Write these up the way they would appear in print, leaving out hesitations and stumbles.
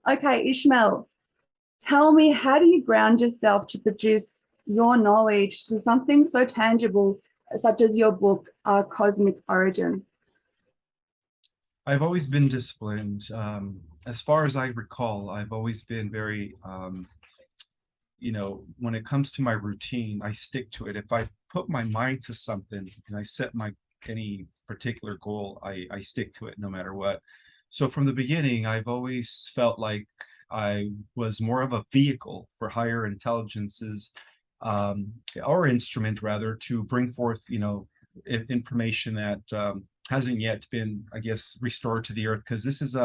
Okay, Ishmael, tell me, how do you ground yourself to produce your knowledge to something so tangible, such as your book, Cosmic Origin? I've always been disciplined. As far as I recall, I've always been very, when it comes to my routine, I stick to it. If I put my mind to something and I set my any particular goal, I stick to it no matter what. So from the beginning, I've always felt like I was more of a vehicle for higher intelligences, or instrument rather, to bring forth, information that hasn't yet been, I guess, restored to the earth, because this is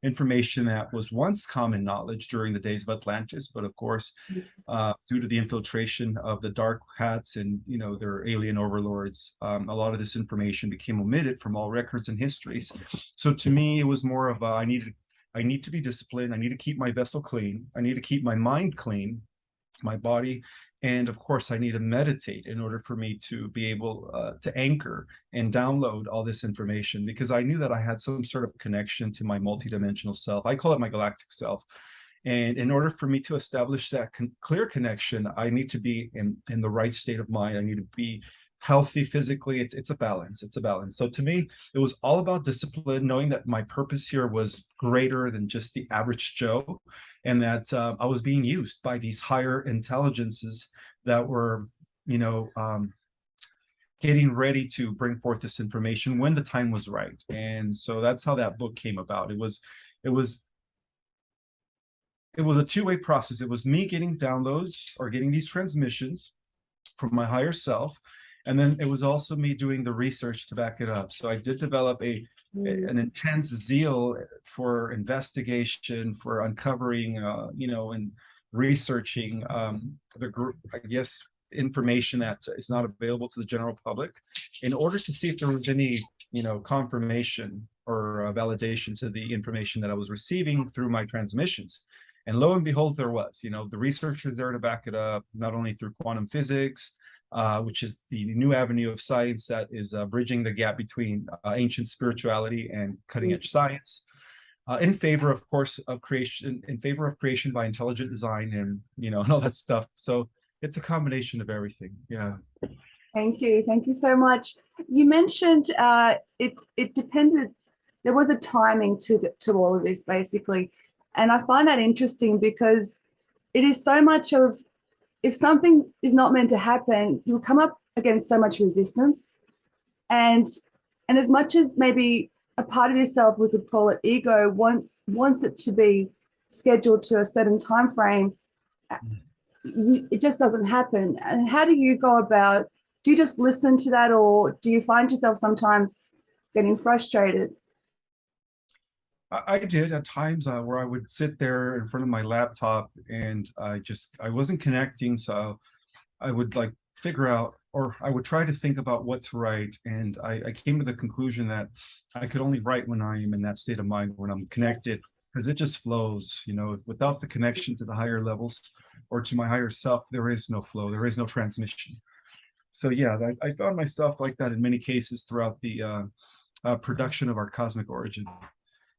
information that was once common knowledge during the days of Atlantis, but of course, due to the infiltration of the dark hats and their alien overlords, a lot of this information became omitted from all records and histories. So to me, it was more of I need to be disciplined. I need to keep my vessel clean. I need to keep my mind clean, my body, and of course I need to meditate in order for me to be able to anchor and download all this information, because I knew that I had some sort of connection to my multidimensional self. I call it my galactic self. And in order for me to establish that clear connection, I need to be in the right state of mind. I need to be healthy physically. It's a balance. It's a balance. So to me, it was all about discipline, knowing that my purpose here was greater than just the average Joe, and that I was being used by these higher intelligences that were, you know, um, getting ready to bring forth this information when the time was right. And so that's how that book came about. It was it was a two-way process. It was me getting downloads or getting these transmissions from my higher self, and then it was also me doing the research to back it up. So I did develop Mm. an intense zeal for investigation, for uncovering, and researching the group, I guess, information that is not available to the general public, in order to see if there was any, confirmation or validation to the information that I was receiving through my transmissions. And lo and behold, there was. The research was there to back it up, not only through quantum physics, which is the new avenue of science that is bridging the gap between ancient spirituality and cutting edge science, in favor, of course, of creation, in favor of creation by intelligent design, and all that stuff. So it's a combination of everything. Yeah. Thank you. Thank you so much. You mentioned it depended, there was a timing to all of this basically. And I find that interesting because it is so much of, if something is not meant to happen, you'll come up against so much resistance. And as much as maybe a part of yourself, we could call it ego, wants it to be scheduled to a certain time frame, it just doesn't happen. And how do you go about, do you just listen to that, or do you find yourself sometimes getting frustrated? I did at times where I would sit there in front of my laptop and I wasn't connecting. So I would like figure out, or I would try to think about what to write. And I came to the conclusion that I could only write when I am in that state of mind, when I'm connected, because it just flows. Without the connection to the higher levels or to my higher self, there is no flow, there is no transmission. So yeah, I found myself like that in many cases throughout the production of our cosmic origin.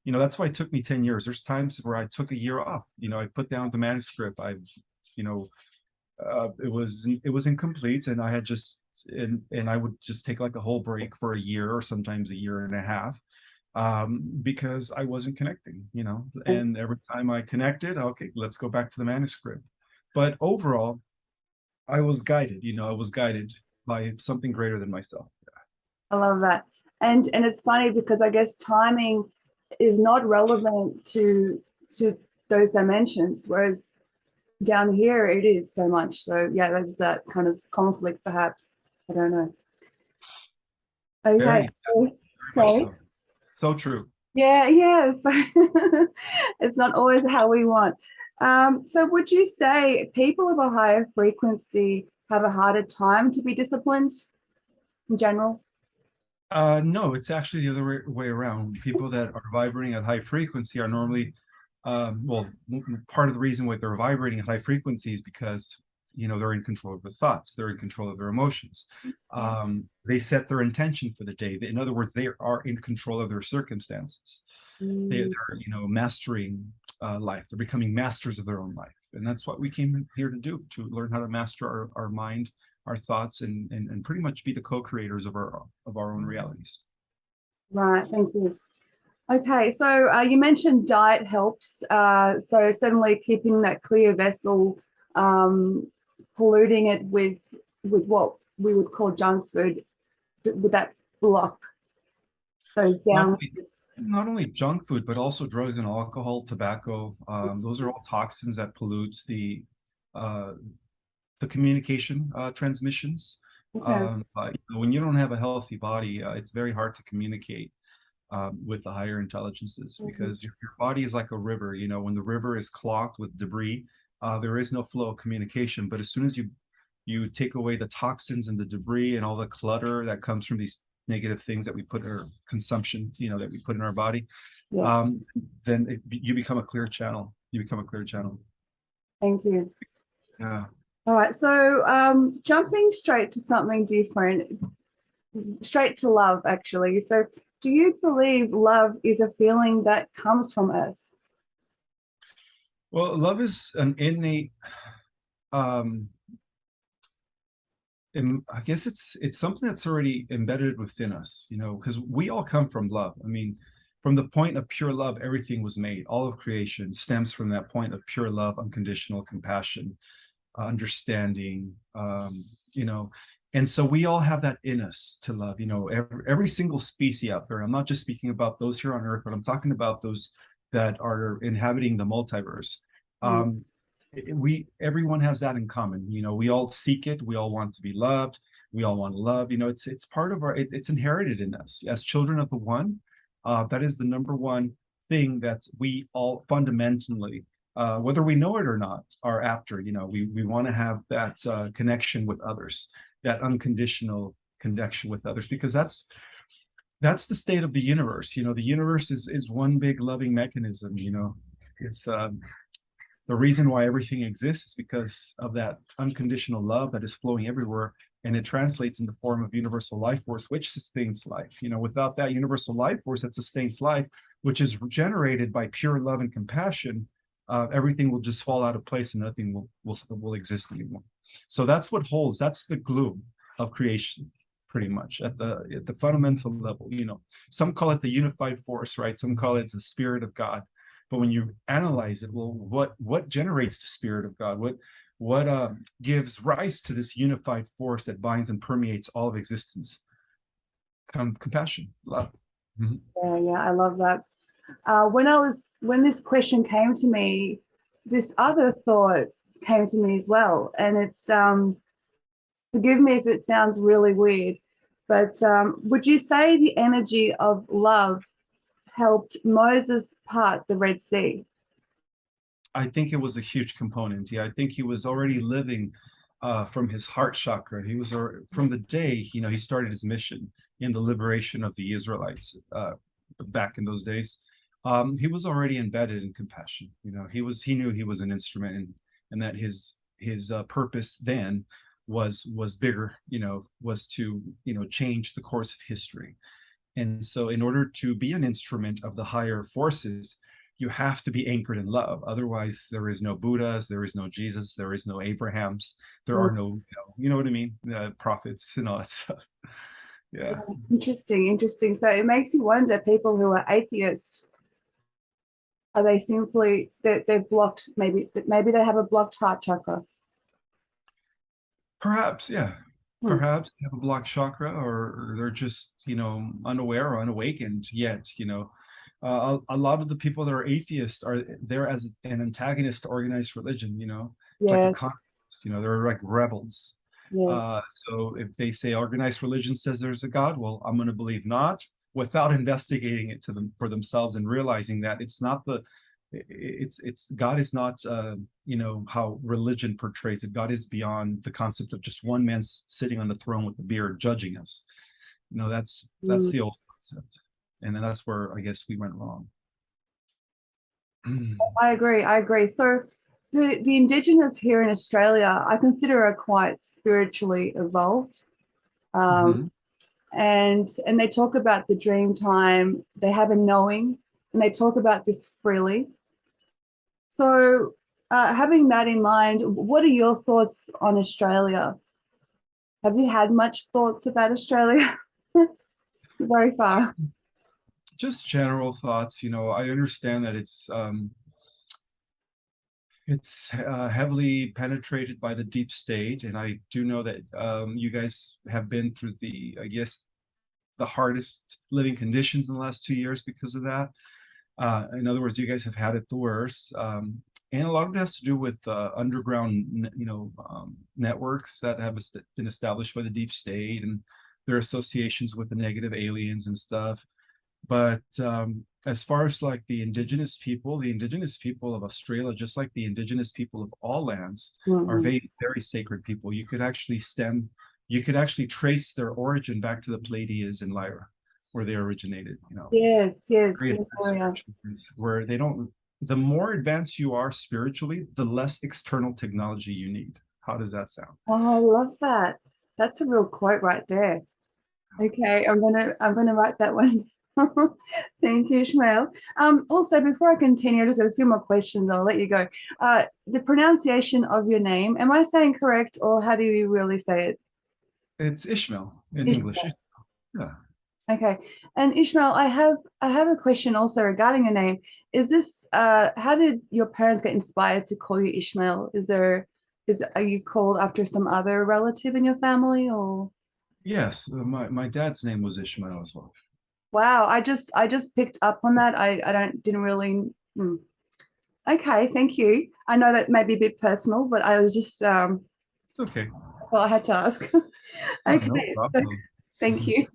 That's why it took me 10 years. There's times where I took a year off. I put down the manuscript. You know, it was incomplete, and I had just and I would just take like a whole break for a year or sometimes a year and a half, because I wasn't connecting. And every time I connected, okay, let's go back to the manuscript. But overall, I was guided. I was guided by something greater than myself. I love that. And it's funny because I guess timing is not relevant to those dimensions, whereas down here it is so much. So yeah, there's that kind of conflict perhaps. I don't know. Okay. Very, very much Sorry. so. So true. Yeah, yeah. So it's not always how we want. So would you say people of a higher frequency have a harder time to be disciplined in general? No, it's actually the other way around. People that are vibrating at high frequency are normally, well, part of the reason why they're vibrating at high frequency is because, they're in control of their thoughts, they're in control of their emotions. They set their intention for the day. In other words, they are in control of their circumstances. Mm. They're mastering life. They're becoming masters of their own life. And that's what we came here to do, to learn how to master our mind, our thoughts, and pretty much be the co-creators of our own realities. Right. Thank you. Okay, so you mentioned diet helps. So certainly keeping that clear vessel, polluting it with what we would call junk food, would that block those Not down? only, not only junk food, but also drugs and alcohol, tobacco. Those are all toxins that pollute uh, the communication transmissions. Okay. When you don't have a healthy body, it's very hard to communicate with the higher intelligences, Mhm. because your body is like a river. When the river is clogged with debris, there is no flow of communication. But as soon as you take away the toxins and the debris and all the clutter that comes from these negative things that we put in our consumption, that we put in our body, Yeah. then you become a clear channel. You become a clear channel. Thank you. Yeah. All right. So jumping straight to something different, straight to love, actually. So do you believe love is a feeling that comes from Earth? Well, love is an innate, um, I guess it's something that's already embedded within us, because we all come from love. I mean, from the point of pure love, everything was made. All of creation stems from that point of pure love, unconditional compassion, understanding, and so we all have that in us to love. Every single species out there. I'm not just speaking about those here on Earth, but I'm talking about those that are inhabiting the multiverse. Mm. Um, everyone has that in common. We all seek it. We all want to be loved. We all want to love. It's part of it's inherited in us as children of the one. That is the number one thing that we all fundamentally, whether we know it or not, are after. We want to have that connection with others, that unconditional connection with others, because that's the state of the universe. The universe is one big loving mechanism. It's the reason why everything exists is because of that unconditional love that is flowing everywhere, and it translates in the form of universal life force, which sustains life. Without that universal life force that sustains life, which is generated by pure love and compassion, everything will just fall out of place and nothing will exist anymore. So that's what holds. That's the glue of creation, pretty much at the fundamental level. Some call it the unified force, right? Some call it the spirit of God. But when you analyze it, well, what generates the spirit of God? What gives rise to this unified force that binds and permeates all of existence? Compassion, love. Mm-hmm. Yeah, I love that. When this question came to me, this other thought came to me as well, and it's forgive me if it sounds really weird, but would you say the energy of love helped Moses part the Red Sea? I think it was a huge component. Yeah, I think he was already living from his heart chakra. He was from the day he started his mission in the liberation of the Israelites back in those days. He was already embedded in compassion. He knew he was an instrument, and that his purpose then was bigger. Was to change the course of history. And so, in order to be an instrument of the higher forces, you have to be anchored in love. Otherwise, there is no Buddhas, there is no Jesus, there is no Abrahams, there are no, what I mean, prophets and all that stuff. Yeah. Interesting. So it makes you wonder, people who are atheists, are they simply that they've blocked, maybe they have a blocked heart chakra? Perhaps, yeah. Hmm. Perhaps they have a blocked chakra, or they're just, unaware or unawakened yet. A lot of the people that are atheists are there as an antagonist to organized religion. It's like a Yes, communist. They're like rebels. yes. So if they say organized religion says there's a God, well, I'm going to believe not, without investigating it for themselves and realizing that it's not it's God is not how religion portrays it. God is beyond the concept of just one man sitting on the throne with a beard judging us. That's Mm. the old concept, and then that's where I guess we went wrong. I agree. So the indigenous here in Australia, I consider are quite spiritually evolved. Um, Mm-hmm. and they talk about the dream time, they have a knowing, and they talk about this freely. So, having that in mind, what are your thoughts on Australia? Have you had much thoughts about Australia very far? Just general thoughts, I understand that it's heavily penetrated by the deep state, and I do know that you guys have been through I guess, the hardest living conditions in the last 2 years because of that. In other words, you guys have had it the worst. And a lot of it has to do with underground, networks that have been established by the deep state and their associations with the negative aliens and stuff. But as far as like the indigenous people of Australia, just like the indigenous people of all lands, are Mhm. very, very sacred people. You could actually trace their origin back to the Pleiades in Lyra, where they originated. Yes, yes, Very yes, advanced oh, yeah. spiritual things, where they don't. The more advanced you are spiritually, the less external technology you need. How does that sound? Oh, I love that. That's a real quote right there. Okay, I'm gonna write that one down. Thank you, Ishmael. Also, before I continue, I just got a few more questions. I'll let you go. The pronunciation of your name, am I saying correct, or how do you really say it? It's Ishmael in English. Ishmael. Yeah. Okay. And Ishmael, I have a question also regarding your name. Is this how did your parents get inspired to call you Ishmael? Are you called after some other relative in your family, or? Yes, my dad's name was Ishmael as well. Wow, I just picked up on that. I don't didn't really. Hmm. Okay, thank you. I know that may be a bit personal, but I was just Okay. well, I had to ask. No Okay, so problem. thank you.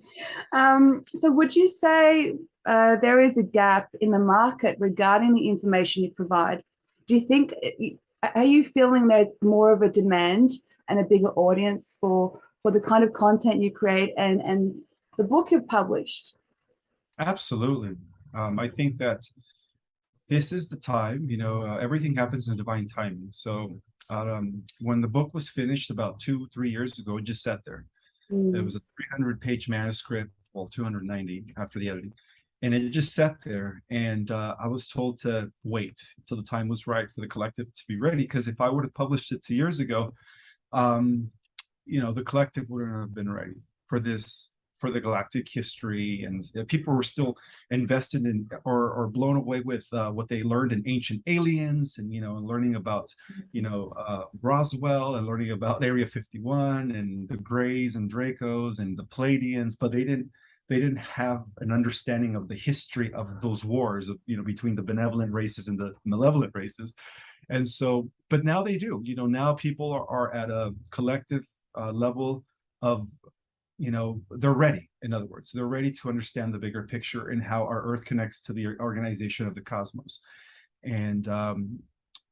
So would you say there is a gap in the market regarding the information you provide? Do you think are you feeling there's more of a demand and a bigger audience for the kind of content you create and the book you've published? Absolutely. I think that this is the time, everything happens in divine timing. So when the book was finished about 2, 3 years ago, it just sat there. It Mm. was a 300-page manuscript, well, 290 after the editing. And it just sat there. And I was told to wait till the time was right for the collective to be ready. Because if I would have published it 2 years ago, um, the collective wouldn't have been ready for this, for the galactic history, and people were still invested in or blown away with what they learned in Ancient Aliens, and and learning about Roswell, and learning about Area 51 and the Greys and Dracos and the Pleiadians, but they didn't have an understanding of the history of those wars of, between the benevolent races and the malevolent races. And so, but now they do. Now people are at a collective level of, they're ready. In other words, they're ready to understand the bigger picture and how our Earth connects to the organization of the cosmos. And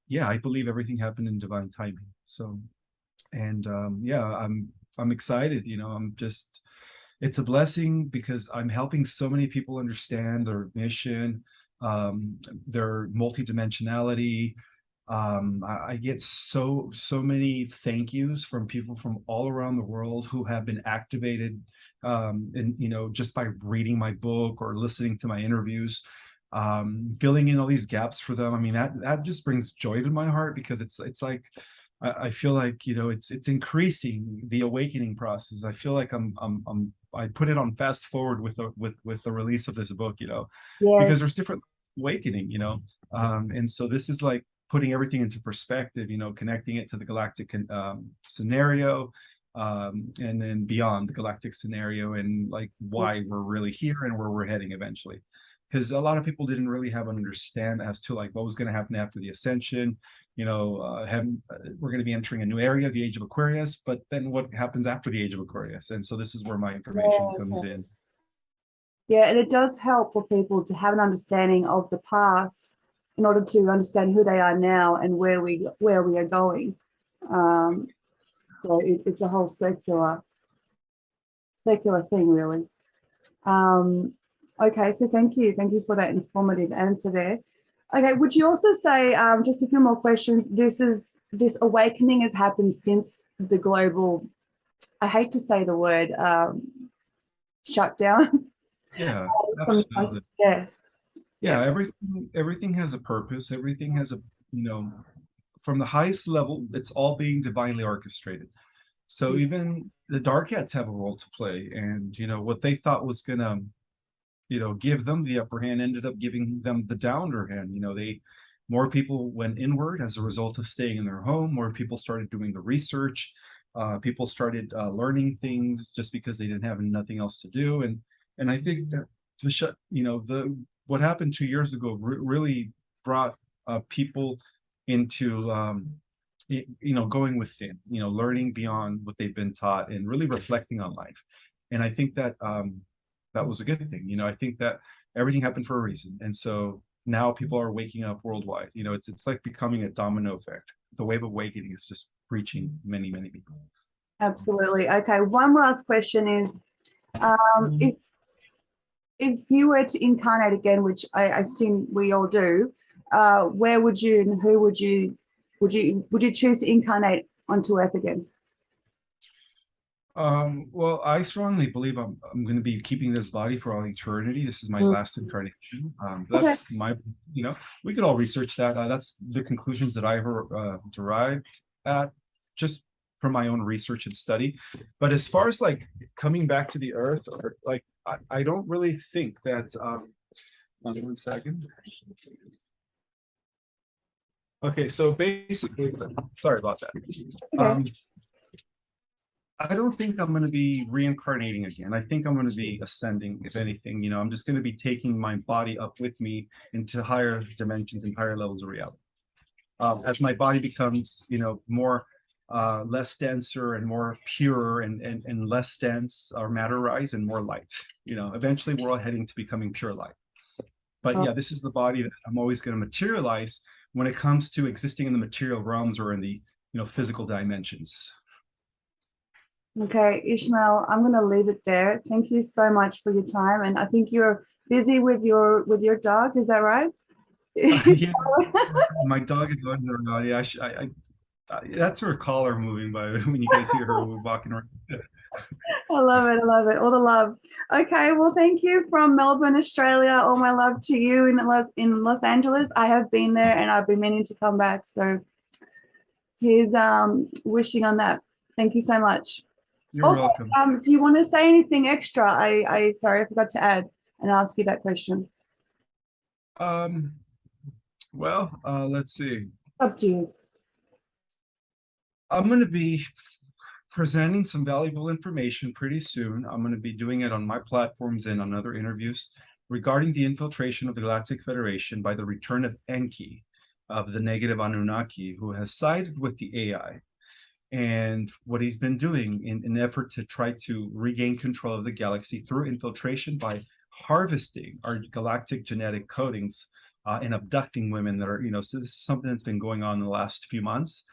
yeah, I believe everything happened in divine timing. So, and yeah, I'm excited. I'm just, it's a blessing because I'm helping so many people understand their mission, um, their multidimensionality. I get so many thank yous from people from all around the world who have been activated, and just by reading my book or listening to my interviews, filling in all these gaps for them. I mean, that just brings joy to my heart, because it's like I feel like, it's increasing the awakening process. I feel like I put it on fast forward with the release of this book, Yes. because there's different awakening, and so this is like putting everything into perspective, connecting it to the galactic scenario, and then beyond the galactic scenario, and like why we're really here and where we're heading eventually. Because a lot of people didn't really have an understand as to like what was going to happen after the ascension. We're going to be entering a new area, the age of Aquarius, but then what happens after the age of Aquarius? And so this is where my information comes Yeah. in. Yeah, and it does help for people to have an understanding of the past in order to understand who they are now and where we are going. Um, so it's a whole circular thing, really. Um, okay, so thank you for that informative answer there. Okay, would you also say just a few more questions? This awakening has happened since the global. I hate to say the word shutdown. Yeah, From, absolutely. yeah, yeah. Yeah, everything has a purpose. Everything has you know, from the highest level, it's all being divinely orchestrated. So even the dark cats have a role to play, and what they thought was gonna give them the upper hand ended up giving them the downer hand. They more people went inward as a result of staying in their home. More people started doing the research. People started learning things just because they didn't have nothing else to do. And I think that the what happened 2 years ago really brought people into going within, learning beyond what they've been taught and really reflecting on life. And I think that that was a good thing. I think that everything happened for a reason. And so now people are waking up worldwide. It's like becoming a domino effect. The wave of awakening is just reaching many, many people. Absolutely. Okay. One last question is, if you were to incarnate again, which I assume we all do, where would you and who would you choose to incarnate onto Earth again? Well, I strongly believe I'm going to be keeping this body for all eternity. This is my last incarnation. That's we could all research that. That's the conclusions that I've derived at just from my own research and study. But as far as like coming back to the earth, or like I don't really think that. 1 second. Okay, so basically, sorry about that. Okay. I don't think I'm going to be reincarnating again. I think I'm going to be ascending, if anything. I'm just going to be taking my body up with me into higher dimensions and higher levels of reality. As my body becomes, more less denser and more pure and less dense or matterized and more light. Eventually we're all heading to becoming pure light. But yeah, this is the body that I'm always going to materialize when it comes to existing in the material realms or in the physical dimensions. Okay, Ishmael, I'm going to leave it there. Thank you so much for your time, and I think you're busy with your dog. Is that right? Yeah, my dog is going naughty. That's her collar moving by when you guys hear her walking around. I love it. I love it. All the love. Okay, well, thank you from Melbourne, Australia. All my love to you in Los Angeles. I have been there, and I've been meaning to come back. So here's wishing on that. Thank you so much. You're Also, welcome. do you want to say anything extra? I sorry, I forgot to add and ask you that question. Well, let's see. Up to you. I'm going to be presenting some valuable information pretty soon. I'm going to be doing it on my platforms and on other interviews regarding the infiltration of the Galactic Federation by the return of Enki, of the negative Anunnaki, who has sided with the AI. And what he's been doing in an effort to try to regain control of the galaxy through infiltration by harvesting our galactic genetic codings and abducting women that are, so this is something that's been going on in the last few months.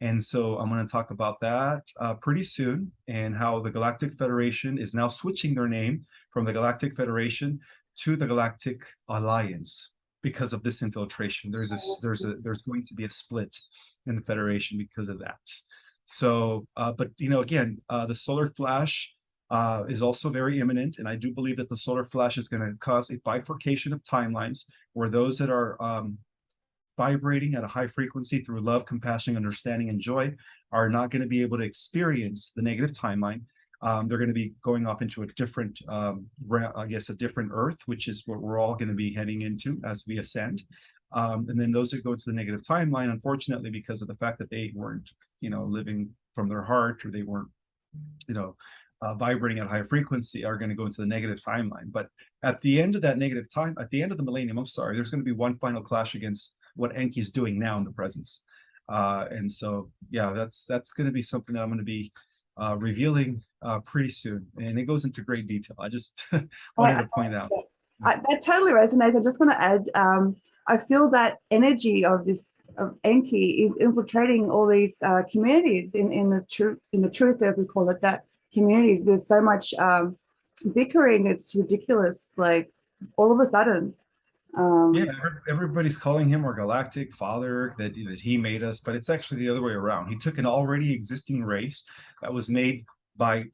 And so I'm going to talk about that pretty soon, and how the Galactic Federation is now switching their name from the Galactic Federation to the Galactic Alliance because of this infiltration. There's going to be a split in the Federation because of that. So, but again, the solar flash is also very imminent, and I do believe that the solar flash is going to cause a bifurcation of timelines where those that are vibrating at a high frequency through love, compassion, understanding, and joy are not going to be able to experience the negative timeline. They're going to be going off into a different, I guess, a different Earth, which is what we're all going to be heading into as we ascend. And then those that go to the negative timeline, unfortunately, because of the fact that they weren't, living from their heart, or they weren't, vibrating at a high frequency, are going to go into the negative timeline. But at the end of that negative time, at the end of the millennium, I'm sorry, there's going to be one final clash against what Enki's doing now in the presence. And so, yeah, that's going to be something that I'm going to be revealing pretty soon. And it goes into great detail. I just wanted to point out. That totally resonates. I just want to add, I feel that energy of Enki is infiltrating all these communities in the truth, if we call it that, communities. There's so much bickering. It's ridiculous. Like all of a sudden. Yeah, everybody's calling him our galactic father, that he made us, but it's actually the other way around. He took an already existing race that was made by,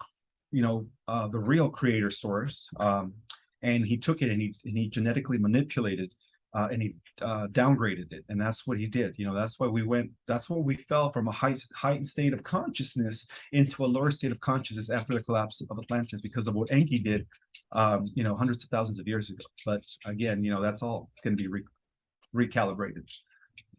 the real creator source, and he took it and he genetically manipulated and he downgraded it, and that's what he did. You know, that's why we went. That's why we fell from a heightened state of consciousness into a lower state of consciousness after the collapse of Atlantis, because of what Enki did, you know, hundreds of thousands of years ago. But again, you know, that's all going to be recalibrated.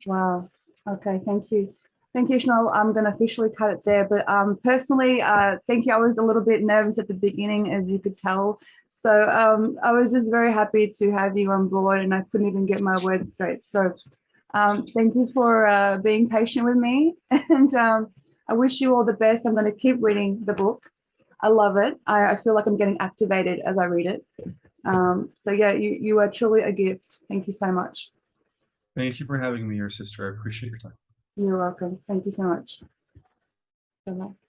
Wow. Okay. Thank you. Thank you, Chanel. I'm going to officially cut it there. But personally, thank you. I was a little bit nervous at the beginning, as you could tell. So I was just very happy to have you on board, and I couldn't even get my words straight. So thank you for being patient with me. And I wish you all the best. I'm going to keep reading the book. I love it. I feel like I'm getting activated as I read it. So yeah, you are truly a gift. Thank you so much. Thank you for having me, your sister. I appreciate your time. You're welcome. Thank you so much. Bye-bye.